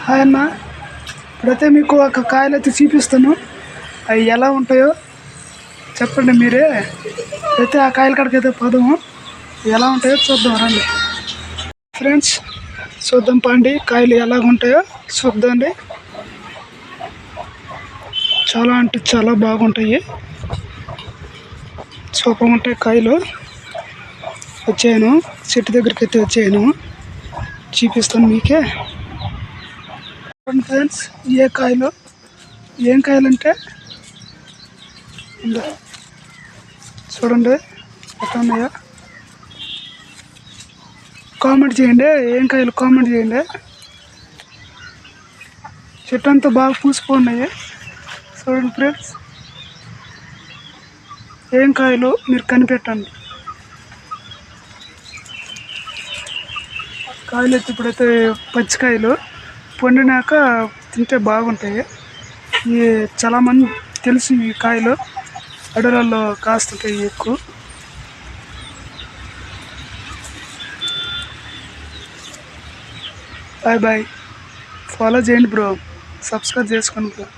Hi అన్న, ఇప్పుడైతే మీకు ఒక కాయలు అయితే చూపిస్తాను. అవి ఎలా ఉంటాయో చెప్పండి మీరే. అయితే ఆ కాయల కాడికి అయితే పోదాము, ఎలా ఉంటాయో చూద్దాం రండి ఫ్రెండ్స్. చూద్దాం పండి, కాయలు ఎలాగ ఉంటాయో చూద్దాండి. చాలా అంటే చాలా బాగుంటాయి, సూపర్ ఉంటాయి కాయలు. వచ్చాను చెట్టు దగ్గరికి అయితే వచ్చాను, చూపిస్తాను మీకే ఫ్రెండ్స్. ఏ కాయలు ఏం కాయలు అంటే చూడండి ఎట్లా ఉన్నాయో. కామెంట్ చేయండి, ఏం కాయలు కామెంట్ చేయండి. చెట్టు అంతా బాగా పూసిపోన్నాయి చూడండి ఫ్రెండ్స్. ఏం కాయలు మీరు కనిపెట్టండి. కాయలు అయితే ఇప్పుడైతే పచ్చికాయలు, పండినాక తింటే బాగుంటాయి. ఈ చాలామంది తెలుసు ఈ కాయలు అడవులలో కాస్తుంటాయి ఎక్కువ. బాయ్ బాయ్, ఫాలో చేయండి బ్రో, సబ్స్క్రైబ్ చేసుకోండి బ్రో.